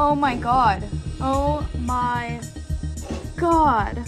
Oh my god. Oh my god.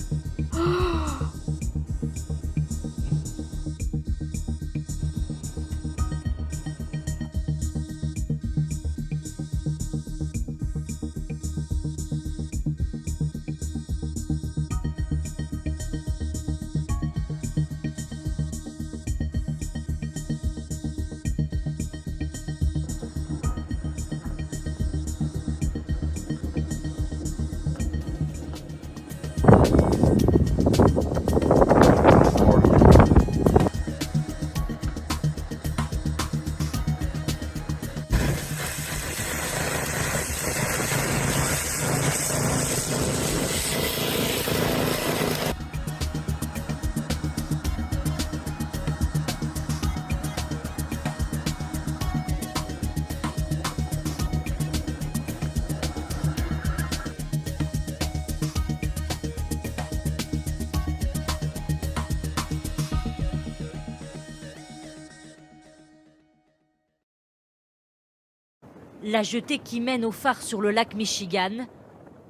La jetée qui mène au phare sur le lac Michigan,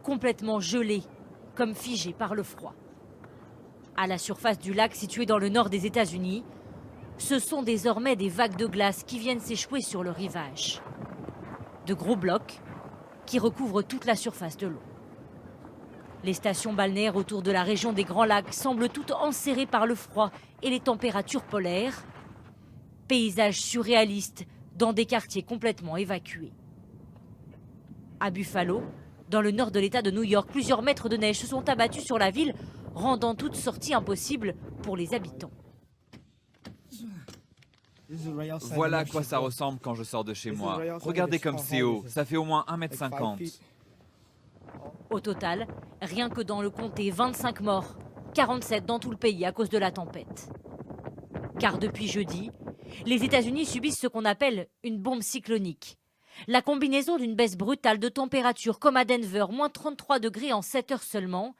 complètement gelée, comme figée par le froid. À la surface du lac situé dans le nord des États-Unis, ce sont désormais des vagues de glace qui viennent s'échouer sur le rivage. De gros blocs qui recouvrent toute la surface de l'eau. Les stations balnéaires autour de la région des Grands Lacs semblent toutes enserrées par le froid et les températures polaires. Paysages surréalistes dans des quartiers complètement évacués. À Buffalo, dans le nord de l'État de New York, plusieurs mètres de neige se sont abattus sur la ville, rendant toute sortie impossible pour les habitants. Voilà à quoi ça ressemble quand je sors de chez moi. Regardez comme c'est haut, ça fait au moins 1,50 m. Au total, rien que dans le comté, 25 morts, 47 dans tout le pays à cause de la tempête. Car depuis jeudi, les États-Unis subissent ce qu'on appelle une bombe cyclonique. La combinaison d'une baisse brutale de température comme à Denver, moins 33 degrés en 7 heures seulement,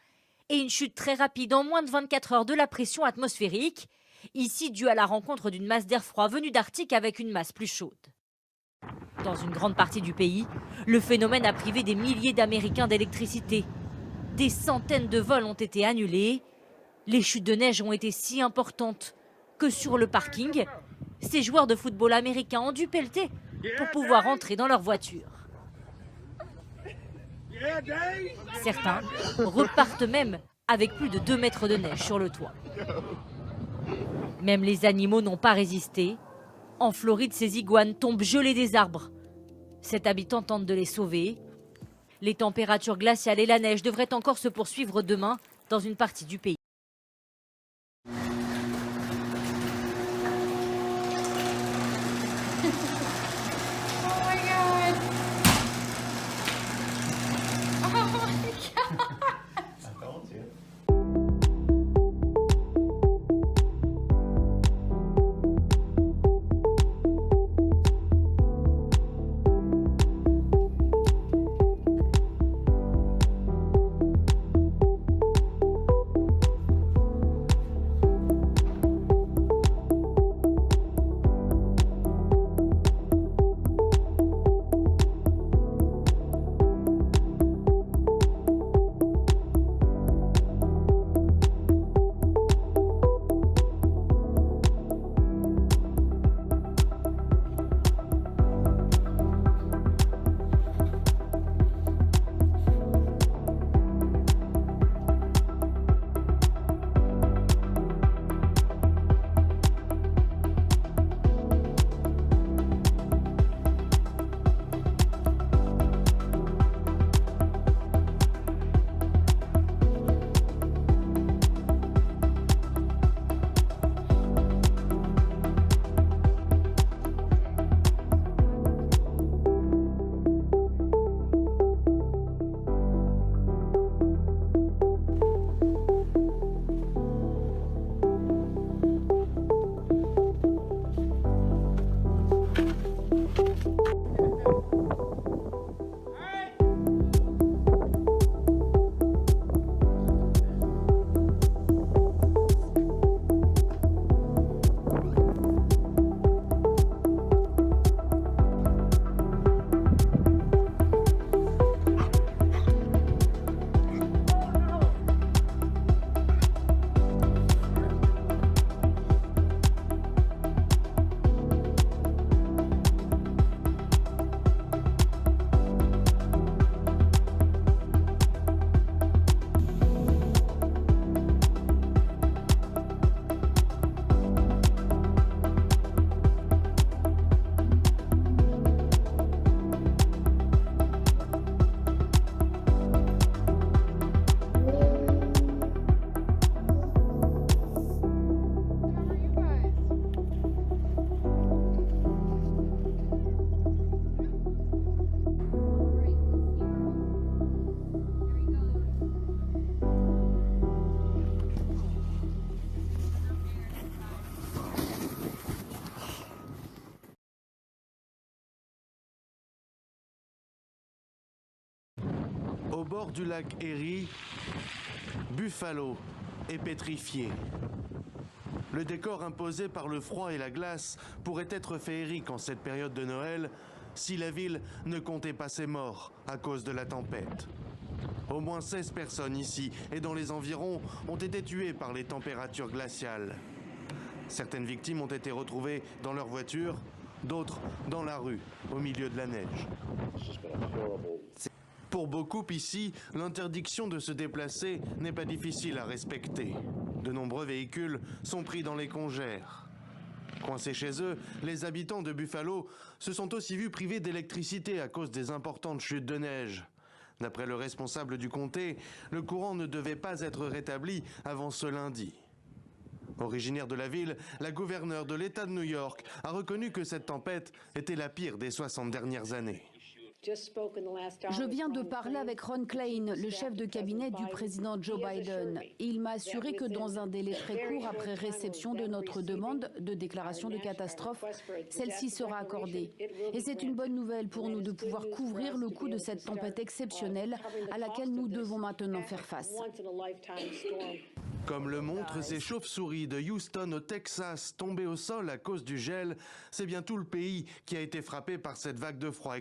et une chute très rapide en moins de 24 heures de la pression atmosphérique, ici due à la rencontre d'une masse d'air froid venue d'Arctique avec une masse plus chaude. Dans une grande partie du pays, le phénomène a privé des milliers d'Américains d'électricité. Des centaines de vols ont été annulés. Les chutes de neige ont été si importantes que sur le parking, ces joueurs de football américains ont dû pelleter pour pouvoir entrer dans leur voiture. Certains repartent même avec plus de 2 mètres de neige sur le toit. Même les animaux n'ont pas résisté. En Floride, ces iguanes tombent gelées des arbres. Cet habitant tente de les sauver. Les températures glaciales et la neige devraient encore se poursuivre demain dans une partie du pays. bord du lac Erie, Buffalo est pétrifié. Le décor imposé par le froid et la glace pourrait être féerique en cette période de Noël si la ville ne comptait pas ses morts à cause de la tempête. Au moins 16 personnes ici et dans les environs ont été tuées par les températures glaciales. Certaines victimes ont été retrouvées dans leur voiture, d'autres dans la rue, au milieu de la neige. Pour beaucoup ici, l'interdiction de se déplacer n'est pas difficile à respecter. De nombreux véhicules sont pris dans les congères. Coincés chez eux, les habitants de Buffalo se sont aussi vus privés d'électricité à cause des importantes chutes de neige. D'après le responsable du comté, le courant ne devait pas être rétabli avant ce lundi. Originaire de la ville, la gouverneure de l'État de New York a reconnu que cette tempête était la pire des 60 dernières années. Je viens de parler avec Ron Klain, le chef de cabinet du président Joe Biden. Il m'a assuré que dans un délai très court après réception de notre demande de déclaration de catastrophe, celle-ci sera accordée. Et c'est une bonne nouvelle pour nous de pouvoir couvrir le coût de cette tempête exceptionnelle à laquelle nous devons maintenant faire face. Comme le montrent ces chauves-souris de Houston au Texas tombées au sol à cause du gel, c'est bien tout le pays qui a été frappé par cette vague de froid